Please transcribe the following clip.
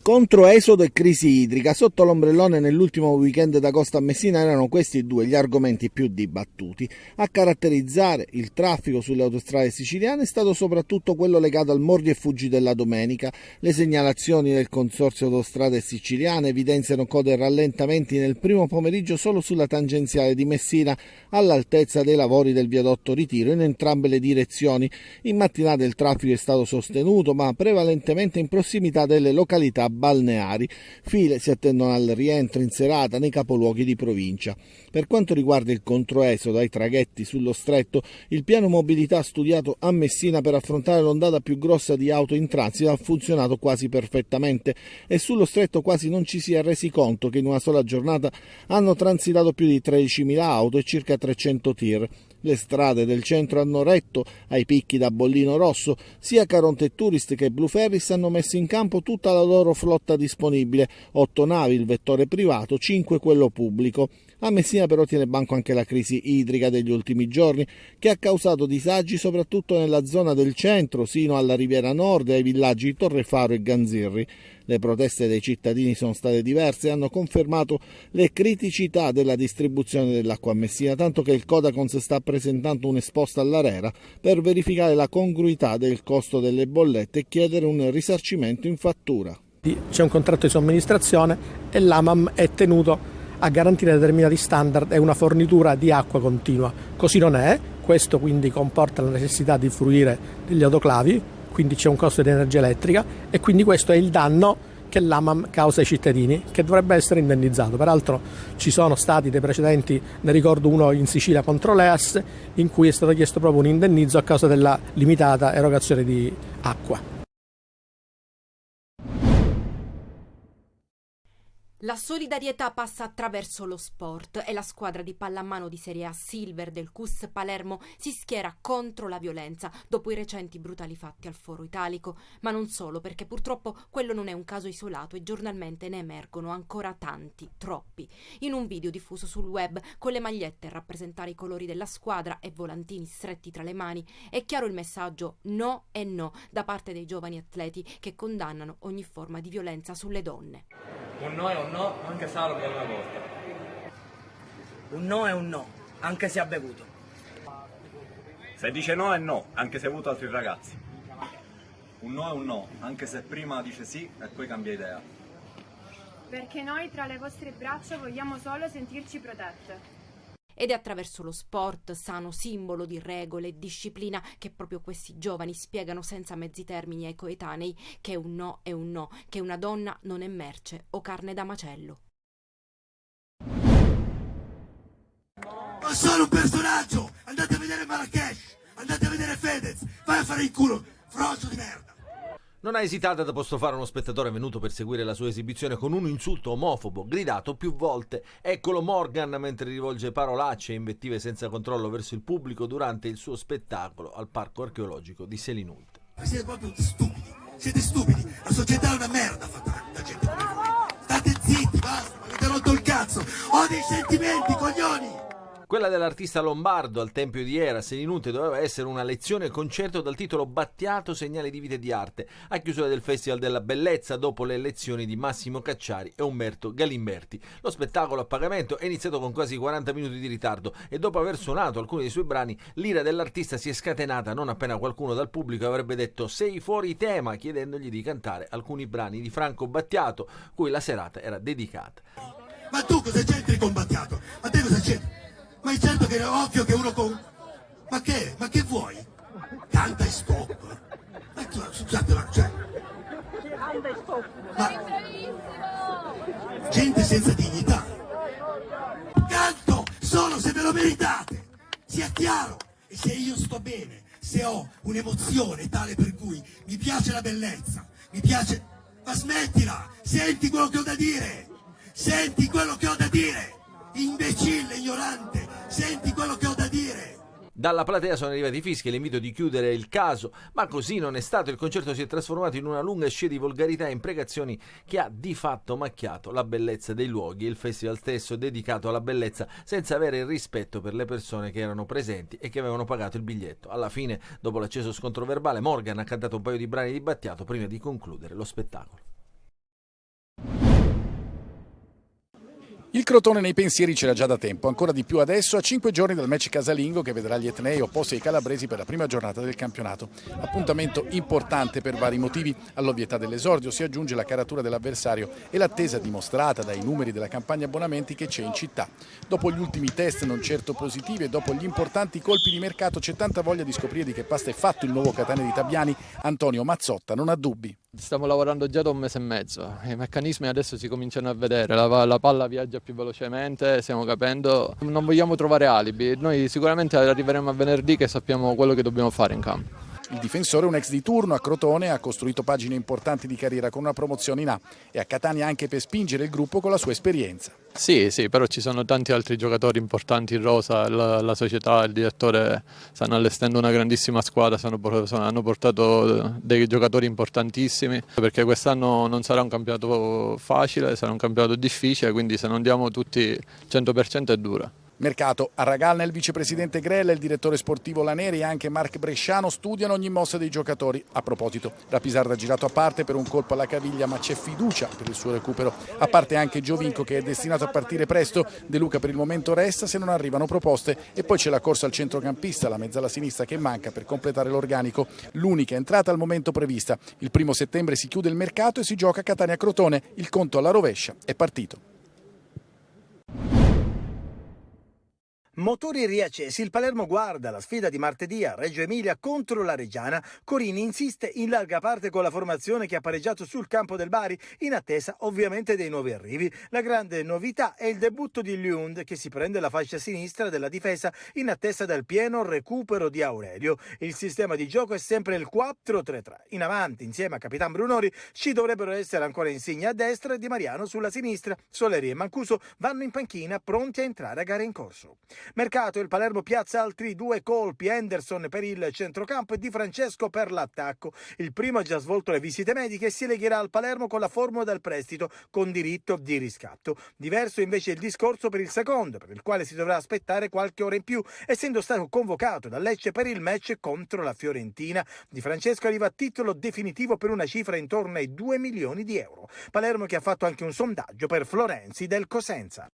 Controesodo e crisi idrica. Sotto l'ombrellone nell'ultimo weekend d'agosto a Messina erano questi due gli argomenti più dibattuti. A caratterizzare il traffico sulle autostrade siciliane è stato soprattutto quello legato al mordi e fuggi della domenica. Le segnalazioni del Consorzio Autostrade Siciliane evidenziano code e rallentamenti nel primo pomeriggio solo sulla tangenziale di Messina all'altezza dei lavori del viadotto Ritiro in entrambe le direzioni. In mattinata il traffico è stato sostenuto ma prevalentemente in prossimità delle località balneari. File si attendono al rientro in serata nei capoluoghi di provincia. Per quanto riguarda il controesodo ai traghetti sullo stretto, il piano mobilità studiato a Messina per affrontare l'ondata più grossa di auto in transito ha funzionato quasi perfettamente e sullo stretto quasi non ci si è resi conto che in una sola giornata hanno transitato più di 13.000 auto e circa 300 tir. Le strade del centro hanno retto ai picchi da Bollino Rosso. Sia Caronte Tourist che Blueferris hanno messo in campo tutta la loro flotta disponibile, 8 navi il vettore privato, 5 quello pubblico. A Messina però tiene banco anche la crisi idrica degli ultimi giorni, che ha causato disagi soprattutto nella zona del centro, sino alla Riviera Nord e ai villaggi di Torrefaro e Ganzirri. Le proteste dei cittadini sono state diverse e hanno confermato le criticità della distribuzione dell'acqua a Messina, tanto che il Codacons sta presentando un'esposta all'ARERA per verificare la congruità del costo delle bollette e chiedere un risarcimento in fattura. C'è un contratto di somministrazione e l'AMAM è tenuto a garantire determinati standard e una fornitura di acqua continua. Così non è, questo quindi comporta la necessità di fruire degli autoclavi, quindi c'è un costo di energia elettrica e quindi questo è il danno che l'AMAM causa ai cittadini, che dovrebbe essere indennizzato. Peraltro ci sono stati dei precedenti, ne ricordo uno in Sicilia contro l'EAS, in cui è stato chiesto proprio un indennizzo a causa della limitata erogazione di acqua. La solidarietà passa attraverso lo sport e la squadra di pallamano di Serie A Silver del CUS Palermo si schiera contro la violenza dopo i recenti brutali fatti al Foro Italico, ma non solo, perché purtroppo quello non è un caso isolato e giornalmente ne emergono ancora tanti, troppi. In un video diffuso sul web con le magliette a rappresentare i colori della squadra e volantini stretti tra le mani è chiaro il messaggio no e no da parte dei giovani atleti che condannano ogni forma di violenza sulle donne. Un no è un no, anche se ha per una volta. Un no è un no, anche se ha bevuto. Se dice no è no, anche se ha avuto altri ragazzi. Un no è un no, anche se prima dice sì e poi cambia idea. Perché noi tra le vostre braccia vogliamo solo sentirci protette. Ed è attraverso lo sport, sano simbolo di regole e disciplina, che proprio questi giovani spiegano senza mezzi termini ai coetanei che un no è un no, che una donna non è merce o carne da macello. Non sono un personaggio! Andate a vedere Marrakesh, andate a vedere Fedez, vai a fare il culo, frocio di merda! Non ha esitato ad apostrofare uno spettatore venuto per seguire la sua esibizione con un insulto omofobo, gridato più volte. Eccolo Morgan mentre rivolge parolacce e invettive senza controllo verso il pubblico durante il suo spettacolo al parco archeologico di Selinunte. Ma siete proprio siete stupidi, la società è una merda fatta da gente come voi. State zitti, basta, mi avete rotto il cazzo, ho dei sentimenti, coglioni! Quella dell'artista lombardo al Tempio di Era, Selinunte, doveva essere una lezione concerto dal titolo Battiato, segnale di vita e di arte, a chiusura del Festival della Bellezza dopo le lezioni di Massimo Cacciari e Umberto Galimberti. Lo spettacolo a pagamento è iniziato con quasi 40 minuti di ritardo e dopo aver suonato alcuni dei suoi brani, l'ira dell'artista si è scatenata non appena qualcuno dal pubblico avrebbe detto «sei fuori tema», chiedendogli di cantare alcuni brani di Franco Battiato, cui la serata era dedicata. Ma tu cosa c'entri con Battiato? Ma te cosa c'entri? Ma è certo che è ovvio che uno con... Ma che? Ma che vuoi? Canta e stop. Ma tu, scusate, ma cioè... Ma... Gente senza dignità. Canto solo se ve lo meritate. Sia chiaro. E se io sto bene, se ho un'emozione tale per cui mi piace la bellezza, mi piace... Ma smettila! Senti quello che ho da dire! Senti quello che ho da dire! Imbecille, ignorante, senti quello che ho da dire. Dalla platea sono arrivati i fischi e l'invito di chiudere il caso, ma così non è stato. Il concerto si è trasformato in una lunga scia di volgarità e imprecazioni che ha di fatto macchiato la bellezza dei luoghi e il festival stesso dedicato alla bellezza, senza avere il rispetto per le persone che erano presenti e che avevano pagato il biglietto. Alla fine, dopo l'acceso scontro verbale, Morgan ha cantato un paio di brani di Battiato prima di concludere lo spettacolo. Il Crotone nei pensieri c'era già da tempo, ancora di più adesso a 5 giorni dal match casalingo che vedrà gli etnei opposti ai calabresi per la prima giornata del campionato. Appuntamento importante per vari motivi. All'ovvietà dell'esordio si aggiunge la caratura dell'avversario e l'attesa dimostrata dai numeri della campagna abbonamenti che c'è in città. Dopo gli ultimi test non certo positivi e dopo gli importanti colpi di mercato c'è tanta voglia di scoprire di che pasta è fatto il nuovo Catania di Tabiani. Antonio Mazzotta non ha dubbi. Stiamo lavorando già da un mese e mezzo, i meccanismi adesso si cominciano a vedere, la palla viaggia più velocemente, stiamo capendo, non vogliamo trovare alibi, noi sicuramente arriveremo a venerdì che sappiamo quello che dobbiamo fare in campo. Il difensore, un ex di turno a Crotone, ha costruito pagine importanti di carriera con una promozione in A e a Catania anche per spingere il gruppo con la sua esperienza. Sì, però ci sono tanti altri giocatori importanti in rosa, la società, il direttore stanno allestendo una grandissima squadra, hanno portato dei giocatori importantissimi, perché quest'anno non sarà un campionato facile, sarà un campionato difficile, quindi se non diamo tutti 100% è dura. Mercato. A Ragalna il vicepresidente Grella, il direttore sportivo Laneri e anche Marc Bresciano studiano ogni mossa dei giocatori. A proposito, Rapisarda ha girato a parte per un colpo alla caviglia, ma c'è fiducia per il suo recupero. A parte anche Giovinco che è destinato a partire presto, De Luca per il momento resta se non arrivano proposte e poi c'è la corsa al centrocampista, la mezzala sinistra che manca per completare l'organico. L'unica entrata al momento prevista. Il 1° settembre si chiude il mercato e si gioca a Catania-Crotone. Il conto alla rovescia è partito. Motori riaccesi, il Palermo guarda la sfida di martedì a Reggio Emilia contro la Reggiana. Corini insiste in larga parte con la formazione che ha pareggiato sul campo del Bari, in attesa ovviamente dei nuovi arrivi. La grande novità è il debutto di Lund che si prende la fascia sinistra della difesa in attesa del pieno recupero di Aurelio. Il sistema di gioco è sempre il 4-3-3. In avanti, insieme a Capitan Brunori, ci dovrebbero essere ancora Insigne a destra e Di Mariano sulla sinistra. Soleri e Mancuso vanno in panchina pronti a entrare a gare in corso. Mercato, il Palermo piazza altri 2 colpi, Henderson per il centrocampo e Di Francesco per l'attacco. Il primo ha già svolto le visite mediche e si legherà al Palermo con la formula del prestito con diritto di riscatto. Diverso invece il discorso per il secondo, per il quale si dovrà aspettare qualche ora in più, essendo stato convocato da Lecce per il match contro la Fiorentina. Di Francesco arriva a titolo definitivo per una cifra intorno ai 2 milioni di euro. Palermo che ha fatto anche un sondaggio per Florenzi del Cosenza.